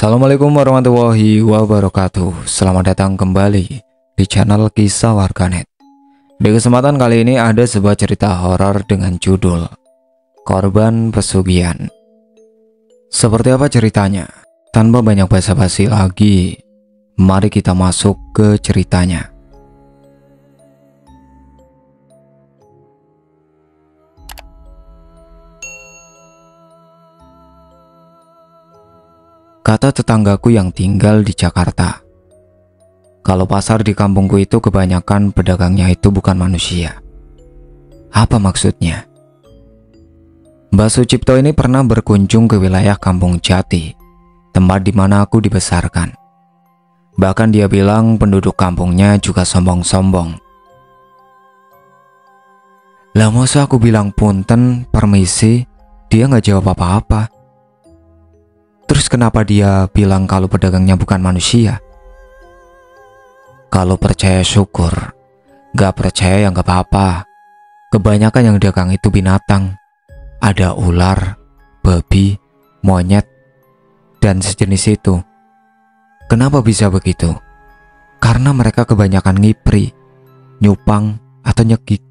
Assalamualaikum warahmatullahi wabarakatuh. Selamat datang kembali di channel Kisah Warganet. Di kesempatan kali ini ada sebuah cerita horor dengan judul Korban Pesugihan. Seperti apa ceritanya? Tanpa banyak basa-basi lagi, mari kita masuk ke ceritanya. Kata tetanggaku yang tinggal di Jakarta, kalau pasar di kampungku itu kebanyakan pedagangnya itu bukan manusia. Apa maksudnya? Mbak Sucipto ini pernah berkunjung ke wilayah Kampung Jati, tempat di mana aku dibesarkan. Bahkan dia bilang penduduk kampungnya juga sombong-sombong. Lah masa aku bilang punten, permisi, dia nggak jawab apa-apa. Terus kenapa dia bilang kalau pedagangnya bukan manusia? Kalau percaya syukur, gak percaya ya gak apa-apa. Kebanyakan yang dagang itu binatang. Ada ular, babi, monyet, dan sejenis itu. Kenapa bisa begitu? Karena mereka kebanyakan ngipri, nyupang, atau nyekik.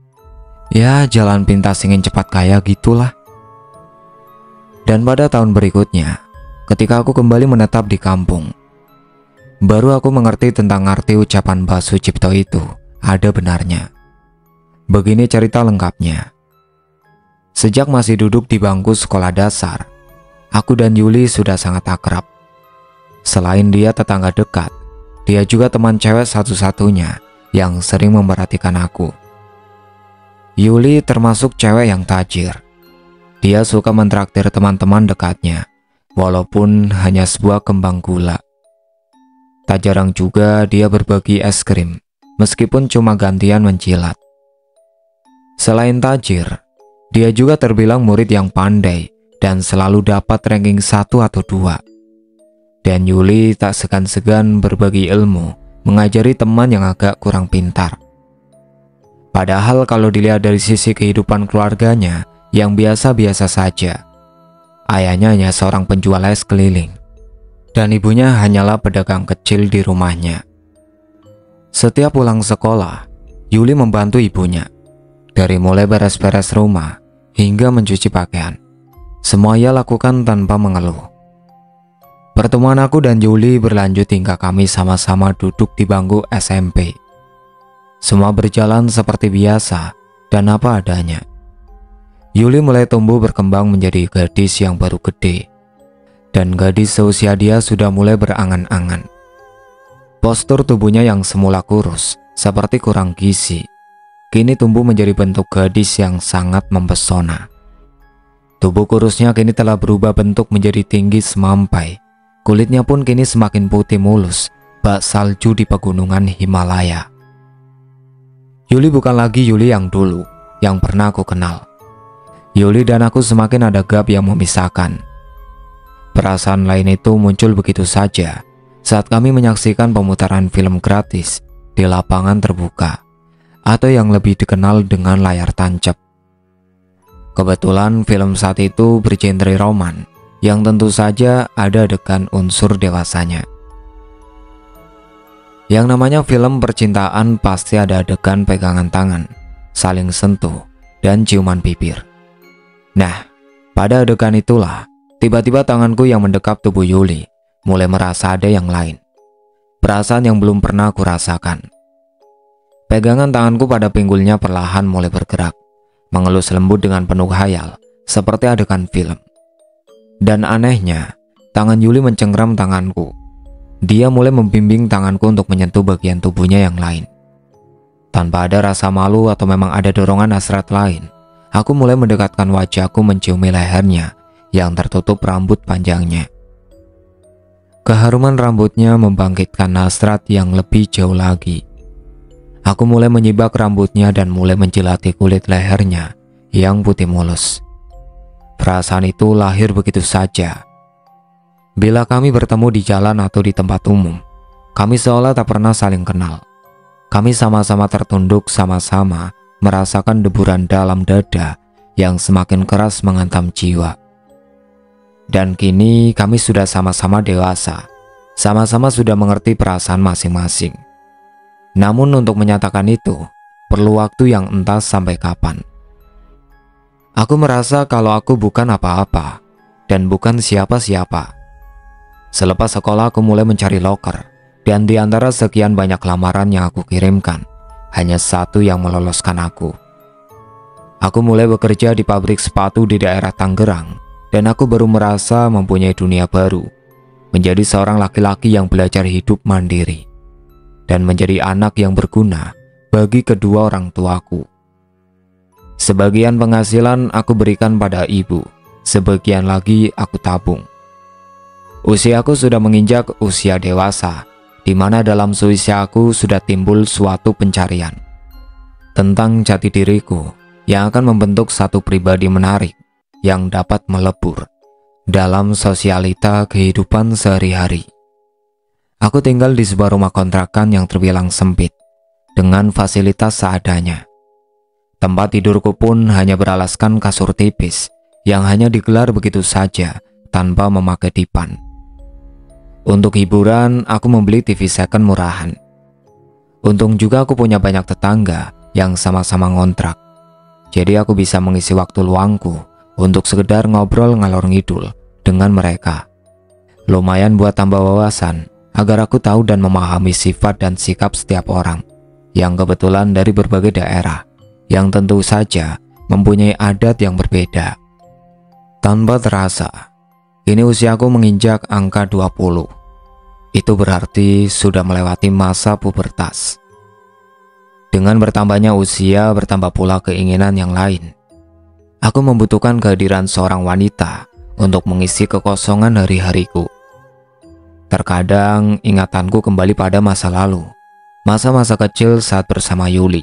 Ya jalan pintas ingin cepat kaya gitulah. Dan pada tahun berikutnya, ketika aku kembali menetap di kampung, baru aku mengerti tentang arti ucapan Mbak Sucipto itu ada benarnya. Begini cerita lengkapnya. Sejak masih duduk di bangku sekolah dasar, aku dan Yuli sudah sangat akrab. Selain dia tetangga dekat, dia juga teman cewek satu-satunya yang sering memperhatikan aku. Yuli termasuk cewek yang tajir. Dia suka mentraktir teman-teman dekatnya, walaupun hanya sebuah kembang gula. Tak jarang juga dia berbagi es krim, meskipun cuma gantian mencilat. Selain tajir, dia juga terbilang murid yang pandai dan selalu dapat ranking 1 atau 2. Dan Yuli tak segan-segan berbagi ilmu, mengajari teman yang agak kurang pintar. Padahal kalau dilihat dari sisi kehidupan keluarganya yang biasa-biasa saja, ayahnya hanya seorang penjual es keliling, dan ibunya hanyalah pedagang kecil di rumahnya. Setiap pulang sekolah, Yuli membantu ibunya, dari mulai beres-beres rumah hingga mencuci pakaian. Semua ia lakukan tanpa mengeluh. Pertemuan aku dan Yuli berlanjut hingga kami sama-sama duduk di bangku SMP. Semua berjalan seperti biasa dan apa adanya. Yuli mulai tumbuh berkembang menjadi gadis yang baru gede, dan gadis seusia dia sudah mulai berangan-angan. Postur tubuhnya yang semula kurus, seperti kurang gizi, kini tumbuh menjadi bentuk gadis yang sangat mempesona. Tubuh kurusnya kini telah berubah bentuk menjadi tinggi semampai. Kulitnya pun kini semakin putih mulus, bak salju di pegunungan Himalaya. Yuli bukan lagi Yuli yang dulu, yang pernah aku kenal. Yuli dan aku semakin ada gap yang memisahkan. Perasaan lain itu muncul begitu saja saat kami menyaksikan pemutaran film gratis di lapangan terbuka, atau yang lebih dikenal dengan layar tancap. Kebetulan film saat itu bergenre roman, yang tentu saja ada adegan unsur dewasanya. Yang namanya film percintaan pasti ada adegan pegangan tangan, saling sentuh, dan ciuman bibir. Nah, pada adegan itulah, tiba-tiba tanganku yang mendekap tubuh Yuli mulai merasa ada yang lain. Perasaan yang belum pernah aku rasakan. Pegangan tanganku pada pinggulnya perlahan mulai bergerak, mengelus lembut dengan penuh khayal, seperti adegan film. Dan anehnya, tangan Yuli mencengkram tanganku. Dia mulai membimbing tanganku untuk menyentuh bagian tubuhnya yang lain. Tanpa ada rasa malu atau memang ada dorongan hasrat lain, aku mulai mendekatkan wajahku menciumi lehernya yang tertutup rambut panjangnya. Keharuman rambutnya membangkitkan hasrat yang lebih jauh lagi. Aku mulai menyibak rambutnya dan mulai menjilati kulit lehernya yang putih mulus. Perasaan itu lahir begitu saja. Bila kami bertemu di jalan atau di tempat umum, kami seolah tak pernah saling kenal. Kami sama-sama tertunduk, sama-sama merasakan deburan dalam dada yang semakin keras menghantam jiwa. Dan kini kami sudah sama-sama dewasa, sama-sama sudah mengerti perasaan masing-masing. Namun untuk menyatakan itu, perlu waktu yang entah sampai kapan. Aku merasa kalau aku bukan apa-apa, dan bukan siapa-siapa. Selepas sekolah aku mulai mencari loker, dan di antara sekian banyak lamaran yang aku kirimkan, hanya satu yang meloloskan aku. Aku mulai bekerja di pabrik sepatu di daerah Tangerang, dan aku baru merasa mempunyai dunia baru, menjadi seorang laki-laki yang belajar hidup mandiri, dan menjadi anak yang berguna bagi kedua orang tuaku. Sebagian penghasilan aku berikan pada ibu, sebagian lagi aku tabung. Usiaku sudah menginjak usia dewasa, di mana dalam usiaku sudah timbul suatu pencarian tentang jati diriku yang akan membentuk satu pribadi menarik yang dapat melebur dalam sosialita kehidupan sehari-hari. Aku tinggal di sebuah rumah kontrakan yang terbilang sempit, dengan fasilitas seadanya. Tempat tidurku pun hanya beralaskan kasur tipis yang hanya digelar begitu saja tanpa memakai dipan. Untuk hiburan, aku membeli TV second murahan. Untung juga aku punya banyak tetangga yang sama-sama ngontrak. Jadi aku bisa mengisi waktu luangku untuk sekedar ngobrol ngalor ngidul dengan mereka. Lumayan buat tambah wawasan agar aku tahu dan memahami sifat dan sikap setiap orang yang kebetulan dari berbagai daerah, yang tentu saja mempunyai adat yang berbeda. Tanpa terasa, ini usiaku menginjak angka 20. Itu berarti sudah melewati masa pubertas. Dengan bertambahnya usia, bertambah pula keinginan yang lain. Aku membutuhkan kehadiran seorang wanita untuk mengisi kekosongan hari-hariku. Terkadang ingatanku kembali pada masa lalu, masa-masa kecil saat bersama Yuli.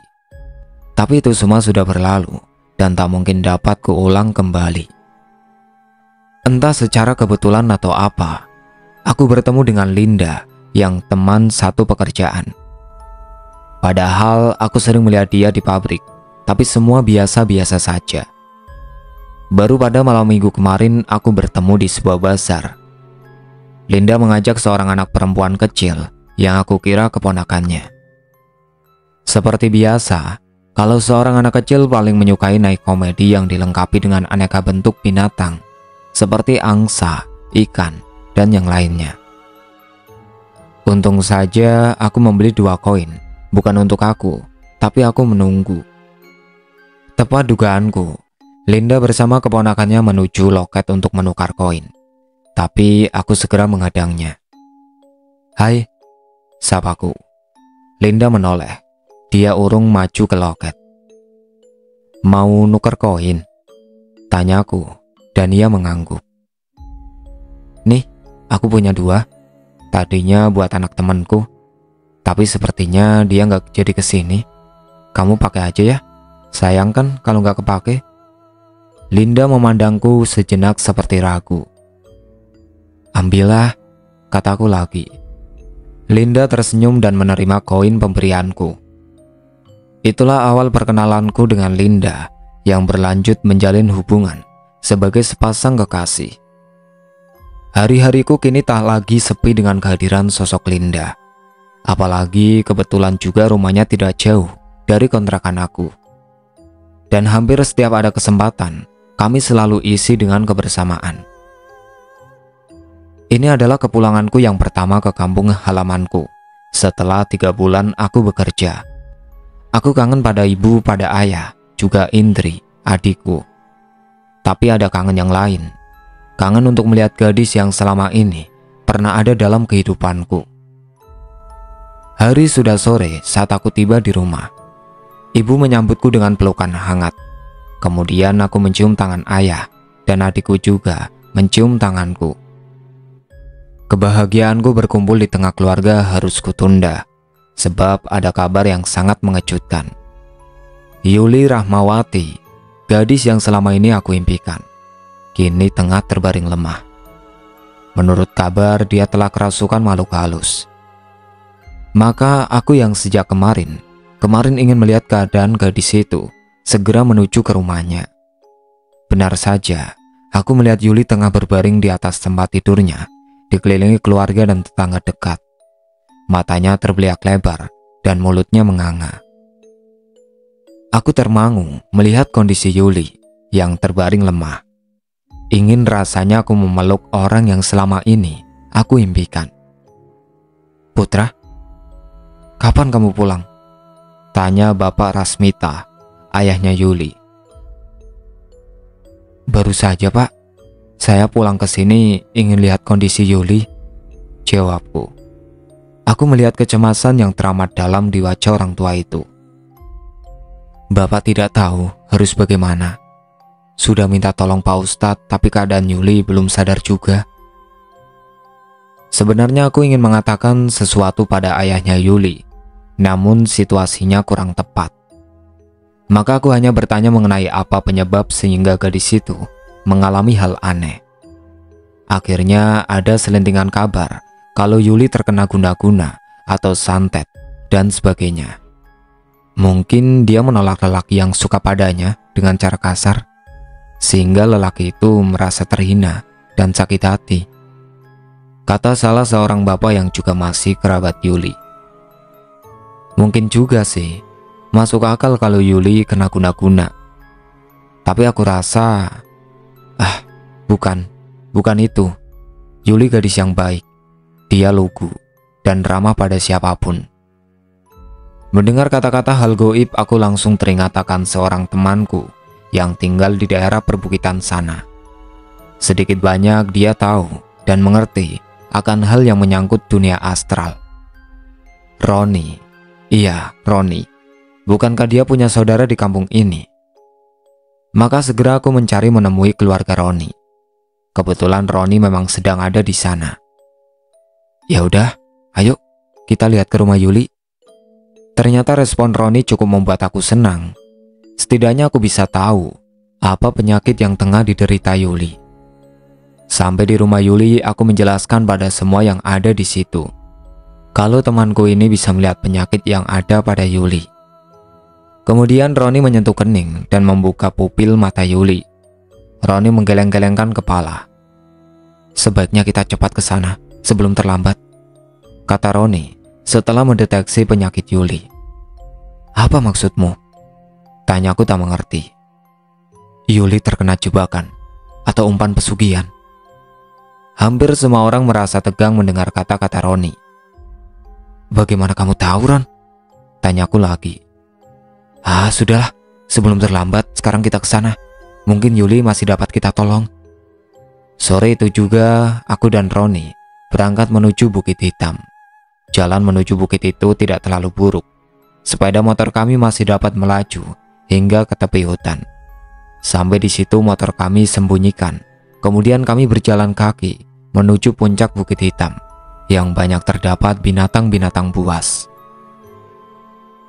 Tapi itu semua sudah berlalu dan tak mungkin dapat keulang kembali. Entah secara kebetulan atau apa, aku bertemu dengan Linda yang teman satu pekerjaan. Padahal aku sering melihat dia di pabrik, tapi semua biasa-biasa saja. Baru pada malam minggu kemarin aku bertemu di sebuah bazar. Linda mengajak seorang anak perempuan kecil yang aku kira keponakannya. Seperti biasa, kalau seorang anak kecil paling menyukai naik komedi yang dilengkapi dengan aneka bentuk binatang, seperti angsa, ikan, dan yang lainnya. Untung saja aku membeli 2 koin, bukan untuk aku, tapi aku menunggu. Tepat dugaanku, Linda bersama keponakannya menuju loket untuk menukar koin. Tapi aku segera menghadangnya. "Hai," sapaku. Linda menoleh. Dia urung maju ke loket. "Mau nuker koin?" tanyaku, dan ia mengangguk. "Nih, aku punya 2. Tadinya buat anak temanku, tapi sepertinya dia nggak jadi kesini. Kamu pakai aja ya, sayang kan kalau nggak kepake." Linda memandangku sejenak seperti ragu. "Ambillah," kataku lagi. Linda tersenyum dan menerima koin pemberianku. Itulah awal perkenalanku dengan Linda yang berlanjut menjalin hubungan sebagai sepasang kekasih. Hari-hariku kini tak lagi sepi dengan kehadiran sosok Linda. Apalagi kebetulan juga rumahnya tidak jauh dari kontrakan aku. Dan hampir setiap ada kesempatan, kami selalu isi dengan kebersamaan. Ini adalah kepulanganku yang pertama ke kampung halamanku. Setelah 3 bulan aku bekerja. Aku kangen pada ibu, pada ayah, juga Indri, adikku. Tapi ada kangen yang lain. Kangen untuk melihat gadis yang selama ini pernah ada dalam kehidupanku. Hari sudah sore saat aku tiba di rumah. Ibu menyambutku dengan pelukan hangat. Kemudian aku mencium tangan ayah, dan adikku juga mencium tanganku. Kebahagiaanku berkumpul di tengah keluarga harus kutunda, sebab ada kabar yang sangat mengejutkan. Yuli Rahmawati, gadis yang selama ini aku impikan, kini tengah terbaring lemah. Menurut kabar, dia telah kerasukan makhluk halus. Maka aku yang sejak kemarin ingin melihat keadaan gadis itu, segera menuju ke rumahnya. Benar saja, Aku melihat Yuli tengah berbaring di atas tempat tidurnya, dikelilingi keluarga dan tetangga dekat. Matanya terbeliak lebar dan mulutnya menganga. Aku termangu melihat kondisi Yuli yang terbaring lemah. Ingin rasanya aku memeluk orang yang selama ini aku impikan. "Putra, kapan kamu pulang?" tanya Bapak Rasmita, ayahnya Yuli. "Baru saja, Pak. Saya pulang ke sini ingin lihat kondisi Yuli," jawabku. Aku melihat kecemasan yang teramat dalam di wajah orang tua itu. Bapak tidak tahu harus bagaimana. Sudah minta tolong Pak Ustadz, tapi keadaan Yuli belum sadar juga. Sebenarnya aku ingin mengatakan sesuatu pada ayahnya Yuli, namun situasinya kurang tepat. Maka aku hanya bertanya mengenai apa penyebab sehingga gadis itu mengalami hal aneh. Akhirnya ada selentingan kabar kalau Yuli terkena guna-guna atau santet dan sebagainya. Mungkin dia menolak lelaki yang suka padanya dengan cara kasar, sehingga lelaki itu merasa terhina dan sakit hati, kata salah seorang bapak yang juga masih kerabat Yuli. Mungkin juga sih, masuk akal kalau Yuli kena guna-guna. Tapi aku rasa, bukan itu. Yuli gadis yang baik. Dia lugu dan ramah pada siapapun. Mendengar kata-kata hal goib, aku langsung teringat akan seorang temanku yang tinggal di daerah perbukitan sana. Sedikit banyak dia tahu dan mengerti akan hal yang menyangkut dunia astral. Roni. Iya, Roni. Bukankah dia punya saudara di kampung ini? Maka segera aku mencari menemui keluarga Roni. Kebetulan Roni memang sedang ada di sana. "Ya udah, ayo kita lihat ke rumah Yuli." Ternyata respon Roni cukup membuat aku senang. Setidaknya aku bisa tahu apa penyakit yang tengah diderita Yuli. Sampai di rumah Yuli, aku menjelaskan pada semua yang ada di situ kalau temanku ini bisa melihat penyakit yang ada pada Yuli. Kemudian Roni menyentuh kening dan membuka pupil mata Yuli. Roni menggeleng-gelengkan kepala. "Sebaiknya kita cepat ke sana sebelum terlambat," kata Roni setelah mendeteksi penyakit Yuli. "Apa maksudmu?" tanyaku tak mengerti. "Yuli terkena jebakan atau umpan pesugihan." Hampir semua orang merasa tegang mendengar kata-kata Roni. "Bagaimana kamu tahu, Ron?" tanyaku lagi. Sudahlah, sebelum terlambat, sekarang kita ke sana. Mungkin Yuli masih dapat kita tolong." Sore itu juga, aku dan Roni berangkat menuju Bukit Hitam. Jalan menuju bukit itu tidak terlalu buruk. Sepeda motor kami masih dapat melaju hingga ke tepi hutan. Sampai di situ motor kami sembunyikan. Kemudian kami berjalan kaki menuju puncak Bukit Hitam yang banyak terdapat binatang-binatang buas.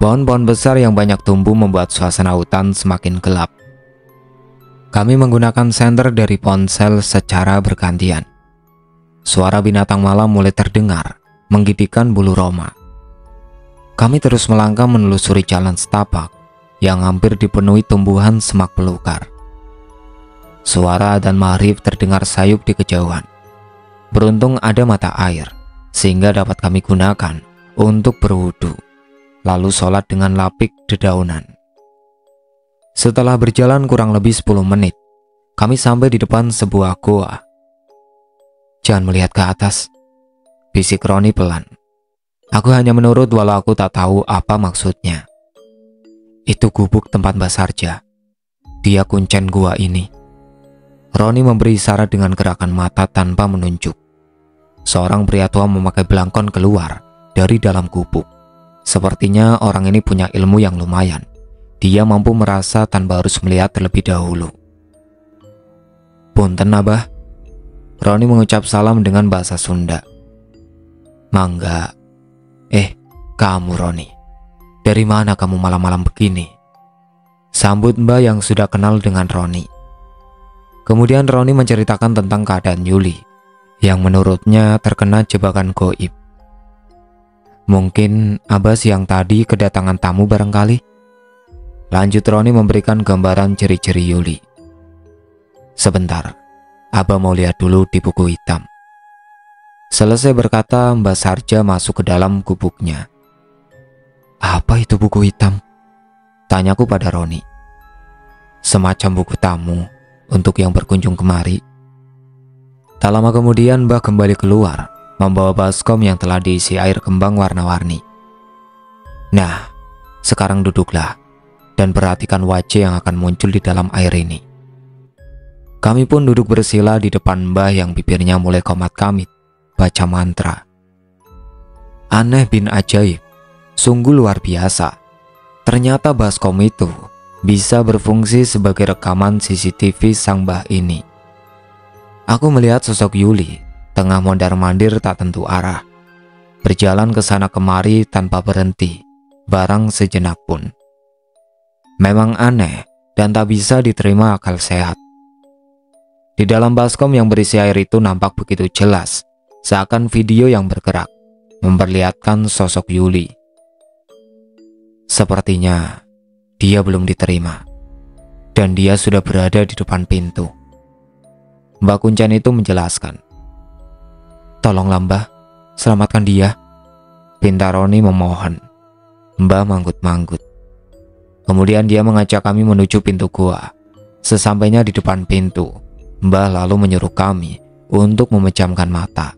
Pohon-pohon besar yang banyak tumbuh membuat suasana hutan semakin gelap. Kami menggunakan senter dari ponsel secara bergantian. Suara binatang malam mulai terdengar, menggigitkan bulu roma. Kami terus melangkah menelusuri jalan setapak yang hampir dipenuhi tumbuhan semak belukar. Suara adzan maghrib terdengar sayup di kejauhan. Beruntung ada mata air, sehingga dapat kami gunakan untuk berwudu, lalu sholat dengan lapik dedaunan. Setelah berjalan kurang lebih 10 menit, kami sampai di depan sebuah goa. "Jangan melihat ke atas," bisik Roni pelan. Aku hanya menurut walau aku tak tahu apa maksudnya. "Itu gubuk tempat Mbak Sarja. Dia kuncen gua ini." Roni memberi isyarat dengan gerakan mata tanpa menunjuk. Seorang pria tua memakai belangkon keluar dari dalam gubuk. Sepertinya orang ini punya ilmu yang lumayan. Dia mampu merasa tanpa harus melihat terlebih dahulu. "Punten Abah." Roni mengucap salam dengan bahasa Sunda. "Mangga." Kamu Roni, dari mana kamu malam-malam begini?" sambut Mbak yang sudah kenal dengan Roni. Kemudian Roni menceritakan tentang keadaan Yuli yang menurutnya terkena jebakan goib. "Mungkin Abah siang tadi kedatangan tamu barangkali?" lanjut Roni memberikan gambaran ciri-ciri Yuli. "Sebentar, Abah mau lihat dulu di buku hitam. Selesai berkata, Mbak Sarja masuk ke dalam gubuknya. Apa itu buku hitam? Tanyaku pada Roni. Semacam buku tamu untuk yang berkunjung kemari. Tak lama kemudian Mbah kembali keluar, membawa baskom yang telah diisi air kembang warna-warni. Nah, sekarang duduklah dan perhatikan wajah yang akan muncul di dalam air ini. Kami pun duduk bersila di depan Mbah yang bibirnya mulai komat-kamit, baca mantra. Aneh bin ajaib, sungguh luar biasa. Ternyata baskom itu bisa berfungsi sebagai rekaman CCTV sang Mbah ini. Aku melihat sosok Yuli tengah mondar-mandir tak tentu arah, berjalan ke sana kemari tanpa berhenti, barang sejenak pun. Memang aneh dan tak bisa diterima akal sehat. Di dalam baskom yang berisi air itu nampak begitu jelas, seakan video yang bergerak, memperlihatkan sosok Yuli. Sepertinya dia belum diterima, dan dia sudah berada di depan pintu. Mbak Kuncen itu menjelaskan. Tolonglah Mbah, selamatkan dia, pinta Roni memohon. Mbah manggut-manggut. Kemudian dia mengajak kami menuju pintu gua. Sesampainya di depan pintu, Mbah lalu menyuruh kami untuk memejamkan mata.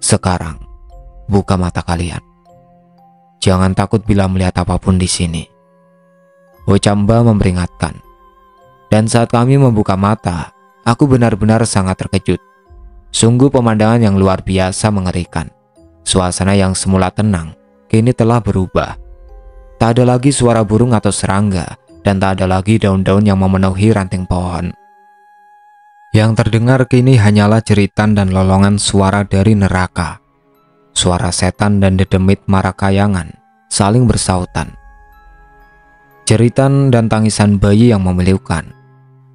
Sekarang, buka mata kalian. Jangan takut bila melihat apapun di sini, ucap Mbah memperingatkan. Dan saat kami membuka mata, aku benar-benar sangat terkejut. Sungguh pemandangan yang luar biasa mengerikan. Suasana yang semula tenang, kini telah berubah. Tak ada lagi suara burung atau serangga, dan tak ada lagi daun-daun yang memenuhi ranting pohon. Yang terdengar kini hanyalah jeritan dan lolongan suara dari neraka. Suara setan dan dedemit marakayangan saling bersautan. Jeritan dan tangisan bayi yang memilukan.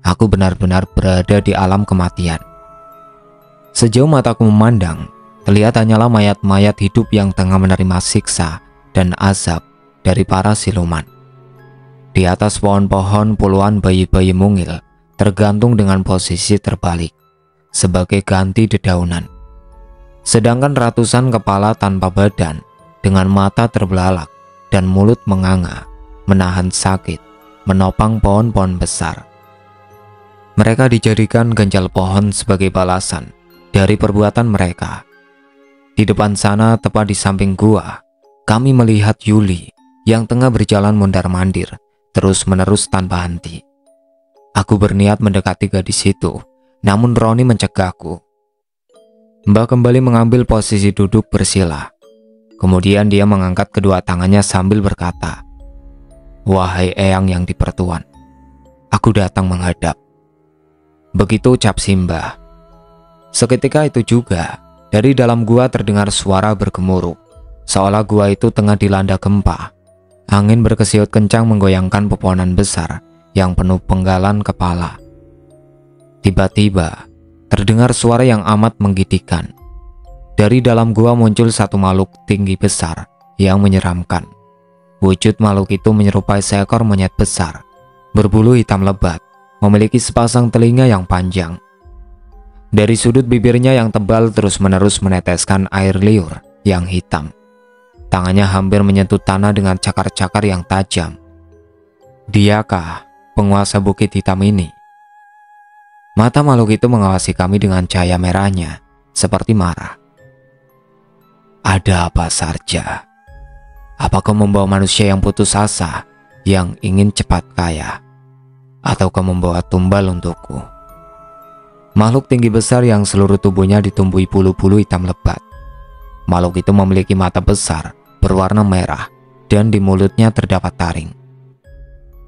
Aku benar-benar berada di alam kematian. Sejauh mataku memandang, terlihat hanyalah mayat-mayat hidup yang tengah menerima siksa dan azab dari para siluman. Di atas pohon-pohon puluhan bayi-bayi mungil tergantung dengan posisi terbalik, sebagai ganti dedaunan. Sedangkan ratusan kepala tanpa badan, dengan mata terbelalak dan mulut menganga, menahan sakit, menopang pohon-pohon besar. Mereka dijadikan ganjal pohon sebagai balasan dari perbuatan mereka. Di depan sana, tepat di samping gua, kami melihat Yuli yang tengah berjalan mondar-mandir, terus-menerus tanpa henti. Aku berniat mendekati gadis itu, namun Roni mencegahku. Mbah kembali mengambil posisi duduk bersila. Kemudian dia mengangkat kedua tangannya sambil berkata, "Wahai eyang yang dipertuan, aku datang menghadap." Begitu ucap si Mbah. Seketika itu juga, dari dalam gua terdengar suara bergemuruh, seolah gua itu tengah dilanda gempa. Angin berkesiut kencang menggoyangkan pepohonan besar yang penuh penggalan kepala. Tiba-tiba, terdengar suara yang amat menggigitkan. Dari dalam gua muncul satu makhluk tinggi besar yang menyeramkan. Wujud makhluk itu menyerupai seekor monyet besar, berbulu hitam lebat, memiliki sepasang telinga yang panjang. Dari sudut bibirnya yang tebal terus-menerus meneteskan air liur yang hitam. Tangannya hampir menyentuh tanah dengan cakar-cakar yang tajam. Diakah penguasa bukit hitam ini? Mata makhluk itu mengawasi kami dengan cahaya merahnya, seperti marah. Ada apa, Sarja? Apakah membawa manusia yang putus asa, yang ingin cepat kaya? Ataukah membawa tumbal untukku? Makhluk tinggi besar yang seluruh tubuhnya ditumbuhi bulu-bulu hitam lebat. Makhluk itu memiliki mata besar, berwarna merah, dan di mulutnya terdapat taring.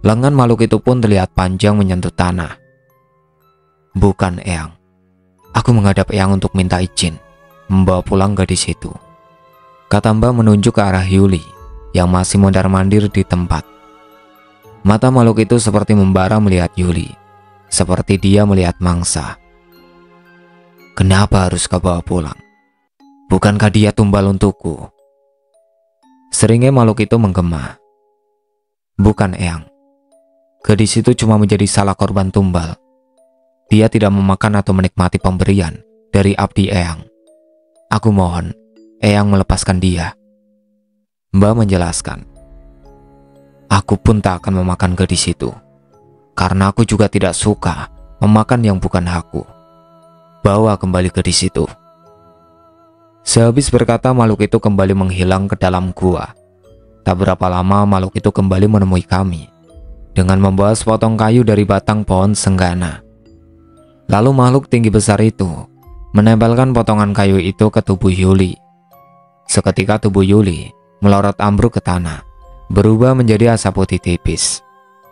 Lengan makhluk itu pun terlihat panjang menyentuh tanah. Bukan Eyang. Aku menghadap Eyang untuk minta izin membawa pulang gadis itu, kata Mbah menunjuk ke arah Yuli yang masih mondar-mandir di tempat. Mata makhluk itu seperti membara melihat Yuli, seperti dia melihat mangsa. Kenapa harus kau bawa pulang? Bukankah dia tumbal untukku? Seringnya makhluk itu menggema. Bukan Eyang. Gadis itu cuma menjadi salah korban tumbal. dia tidak memakan atau menikmati pemberian dari abdi Eyang. Aku mohon, Eyang melepaskan dia. Mbah menjelaskan, aku pun tak akan memakan gadis itu, karena aku juga tidak suka memakan yang bukan hakku. Bawa kembali gadis itu. Sehabis berkata, makhluk itu kembali menghilang ke dalam gua. Tak berapa lama makhluk itu kembali menemui kami dengan membawa sepotong kayu dari batang pohon senggana. Lalu makhluk tinggi besar itu menempelkan potongan kayu itu ke tubuh Yuli. Seketika tubuh Yuli melorot ambruk ke tanah, berubah menjadi asap putih tipis.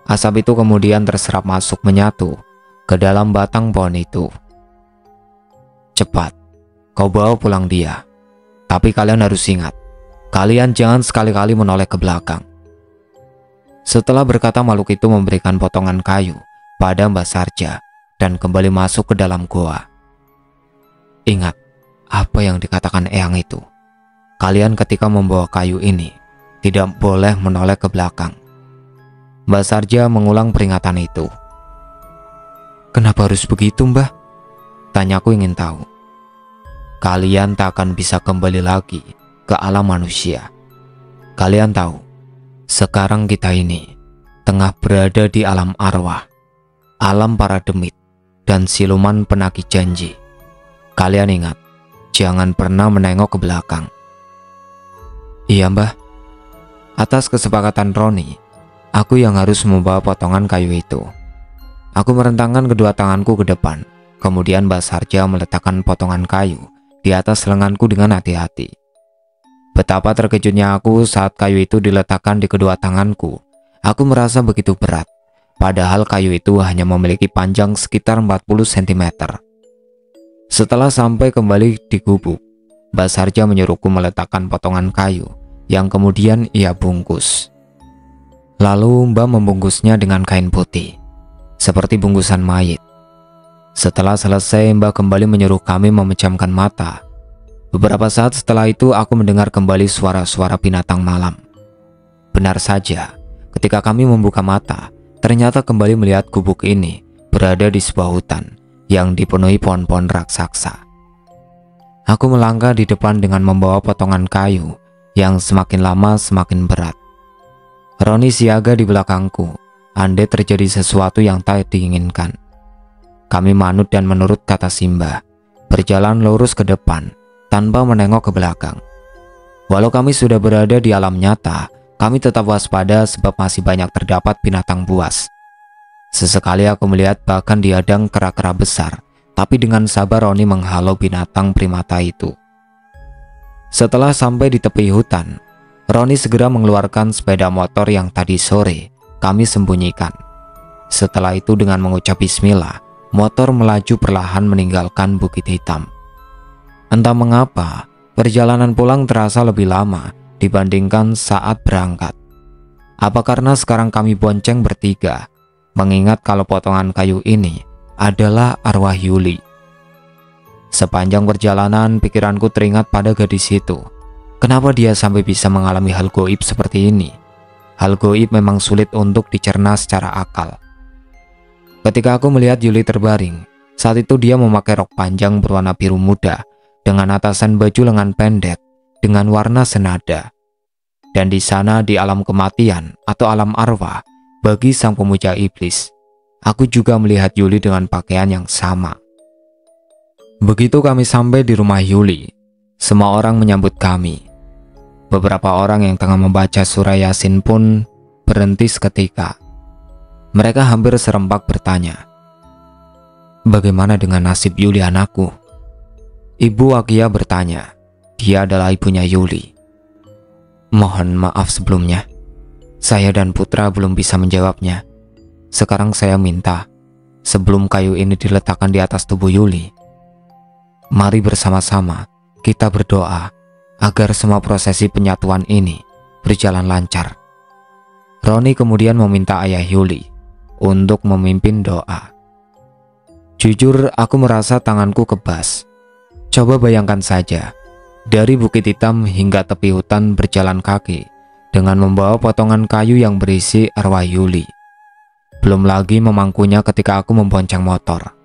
Asap itu kemudian terserap masuk menyatu ke dalam batang pohon itu. Cepat, kau bawa pulang dia. Tapi kalian harus ingat, kalian jangan sekali-kali menoleh ke belakang. Setelah berkata, makhluk itu memberikan potongan kayu pada Mbah Sarja dan kembali masuk ke dalam goa. Ingat apa yang dikatakan Eyang itu. Kalian ketika membawa kayu ini tidak boleh menoleh ke belakang. Mbah Sarja mengulang peringatan itu. Kenapa harus begitu, Mbah? Tanyaku ingin tahu. Kalian tak akan bisa kembali lagi ke alam manusia. Kalian tahu, sekarang kita ini tengah berada di alam arwah, alam para demit dan siluman penagih janji. Kalian ingat, jangan pernah menengok ke belakang. Iya, Mbah. Atas kesepakatan Roni, aku yang harus membawa potongan kayu itu. Aku merentangkan kedua tanganku ke depan. Kemudian Mbah Sarja meletakkan potongan kayu di atas lenganku dengan hati-hati. Betapa terkejutnya aku saat kayu itu diletakkan di kedua tanganku. Aku merasa begitu berat, padahal kayu itu hanya memiliki panjang sekitar 40 cm. Setelah sampai kembali di gubuk, Mbah Sarja menyuruhku meletakkan potongan kayu yang kemudian ia bungkus. Lalu Mbah membungkusnya dengan kain putih, seperti bungkusan mayit. Setelah selesai, Mbah kembali menyuruh kami memejamkan mata. Beberapa saat setelah itu, aku mendengar kembali suara-suara binatang malam. Benar saja, ketika kami membuka mata, ternyata kembali melihat gubuk ini berada di sebuah hutan yang dipenuhi pohon-pohon raksasa. Aku melangkah di depan dengan membawa potongan kayu yang semakin lama semakin berat. Roni siaga di belakangku, andai terjadi sesuatu yang tak diinginkan. Kami manut dan menurut kata Simba, berjalan lurus ke depan tanpa menengok ke belakang. Walau kami sudah berada di alam nyata, kami tetap waspada sebab masih banyak terdapat binatang buas. Sesekali aku melihat bahkan dihadang kera-kera besar, tapi dengan sabar Roni menghalau binatang primata itu. Setelah sampai di tepi hutan, Roni segera mengeluarkan sepeda motor yang tadi sore kami sembunyikan. Setelah itu dengan mengucap bismillah, motor melaju perlahan meninggalkan Bukit Hitam. Entah mengapa, perjalanan pulang terasa lebih lama dibandingkan saat berangkat. Apa karena sekarang kami bonceng bertiga, mengingat kalau potongan kayu ini adalah arwah Yuli. Sepanjang perjalanan, pikiranku teringat pada gadis itu. Kenapa dia sampai bisa mengalami hal goib seperti ini? Hal goib memang sulit untuk dicerna secara akal. Ketika aku melihat Yuli terbaring, saat itu dia memakai rok panjang berwarna biru muda dengan atasan baju lengan pendek dengan warna senada. Dan di sana di alam kematian atau alam arwah bagi sang pemuja iblis, aku juga melihat Yuli dengan pakaian yang sama. Begitu kami sampai di rumah Yuli, semua orang menyambut kami. Beberapa orang yang tengah membaca surah Yasin pun berhenti seketika. Mereka hampir serempak bertanya, bagaimana dengan nasib Yuli anakku? Ibu Wakia bertanya, dia adalah ibunya Yuli. Mohon maaf sebelumnya, saya dan putra belum bisa menjawabnya. Sekarang saya minta, sebelum kayu ini diletakkan di atas tubuh Yuli, mari bersama-sama kita berdoa agar semua prosesi penyatuan ini berjalan lancar. Roni kemudian meminta ayah Yuli untuk memimpin doa. Jujur, aku merasa tanganku kebas. Coba bayangkan saja, dari Bukit Hitam hingga tepi hutan berjalan kaki dengan membawa potongan kayu yang berisi arwah Yuli. Belum lagi memangkunya ketika aku membonceng motor.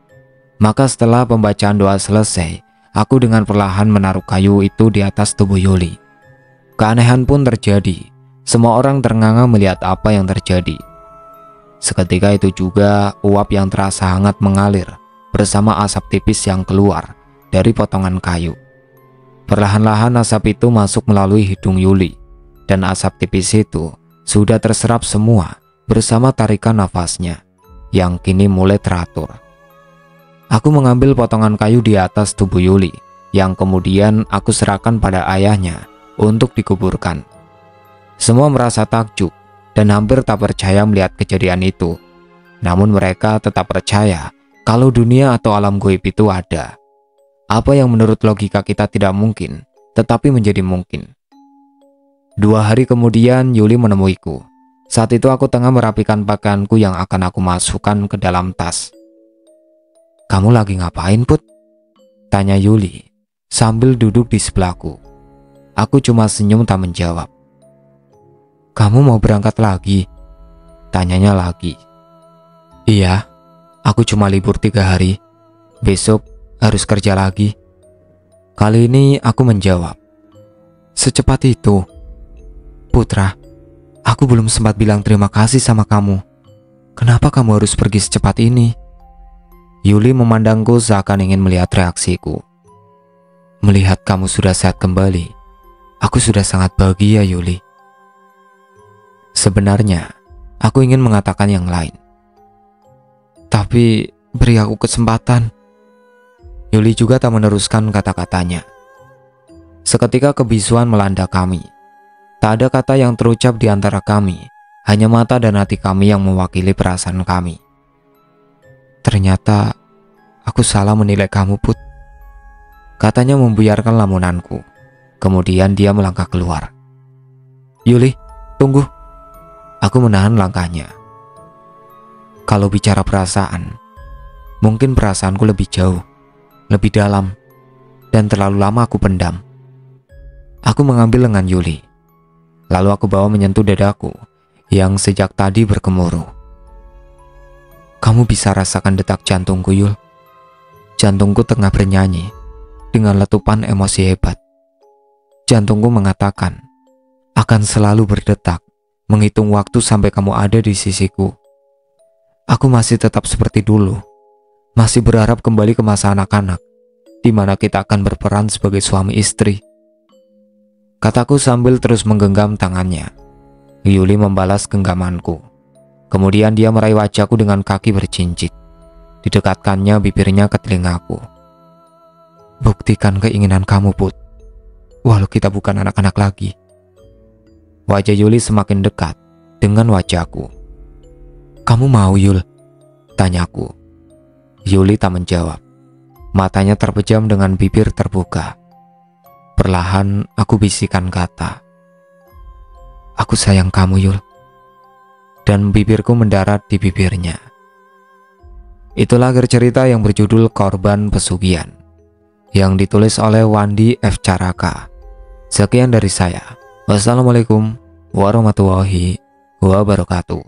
Maka setelah pembacaan doa selesai, aku dengan perlahan menaruh kayu itu di atas tubuh Yuli. Keanehan pun terjadi. Semua orang ternganga melihat apa yang terjadi. Seketika itu juga uap yang terasa hangat mengalir bersama asap tipis yang keluar dari potongan kayu. Perlahan-lahan asap itu masuk melalui hidung Yuli, dan asap tipis itu sudah terserap semua bersama tarikan nafasnya yang kini mulai teratur. Aku mengambil potongan kayu di atas tubuh Yuli, yang kemudian aku serahkan pada ayahnya untuk dikuburkan. Semua merasa takjub dan hampir tak percaya melihat kejadian itu. Namun mereka tetap percaya kalau dunia atau alam gaib itu ada. Apa yang menurut logika kita tidak mungkin, tetapi menjadi mungkin. 2 hari kemudian Yuli menemuiku. Saat itu aku tengah merapikan pakaianku yang akan aku masukkan ke dalam tas. "Kamu lagi ngapain, Put?" tanya Yuli sambil duduk di sebelahku. Aku cuma senyum tak menjawab. "Kamu mau berangkat lagi?" tanyanya lagi. "Iya, aku cuma libur 3 hari. Besok harus kerja lagi." Kali ini aku menjawab. "Secepat itu?" "Putra, aku belum sempat bilang terima kasih sama kamu. Kenapa kamu harus pergi secepat ini?" Yuli memandangku seakan ingin melihat reaksiku. "Melihat kamu sudah sehat kembali, aku sudah sangat bahagia, Yuli." Sebenarnya, aku ingin mengatakan yang lain. "Tapi beri aku kesempatan." Yuli juga tak meneruskan kata-katanya. Seketika kebisuan melanda kami. Tak ada kata yang terucap di antara kami, hanya mata dan hati kami yang mewakili perasaan kami. "Ternyata aku salah menilai kamu, Put," katanya membuyarkan lamunanku. Kemudian dia melangkah keluar. "Yuli, tunggu." Aku menahan langkahnya. Kalau bicara perasaan, mungkin perasaanku lebih jauh, lebih dalam, dan terlalu lama aku pendam. Aku mengambil lengan Yuli, lalu aku bawa menyentuh dadaku yang sejak tadi bergemuruh. "Kamu bisa rasakan detak jantungku, Yul." Jantungku tengah bernyanyi dengan letupan emosi hebat. Jantungku mengatakan akan selalu berdetak, menghitung waktu sampai kamu ada di sisiku. Aku masih tetap seperti dulu, masih berharap kembali ke masa anak-anak, di mana kita akan berperan sebagai suami istri. Kataku sambil terus menggenggam tangannya. Yuli membalas genggamanku. Kemudian dia meraih wajahku dengan kaki bercincit. Didekatkannya bibirnya ke telingaku. "Buktikan keinginan kamu, Put. Walau kita bukan anak-anak lagi." Wajah Yuli semakin dekat dengan wajahku. "Kamu mau, Yul?" tanyaku. Yuli tak menjawab. Matanya terpejam dengan bibir terbuka. Perlahan aku bisikan kata, "Aku sayang kamu, Yul." Dan bibirku mendarat di bibirnya. Itulah akhir cerita yang berjudul Korban Pesugihan, yang ditulis oleh Wandi F. Caraka. Sekian dari saya. Wassalamualaikum warahmatullahi wabarakatuh.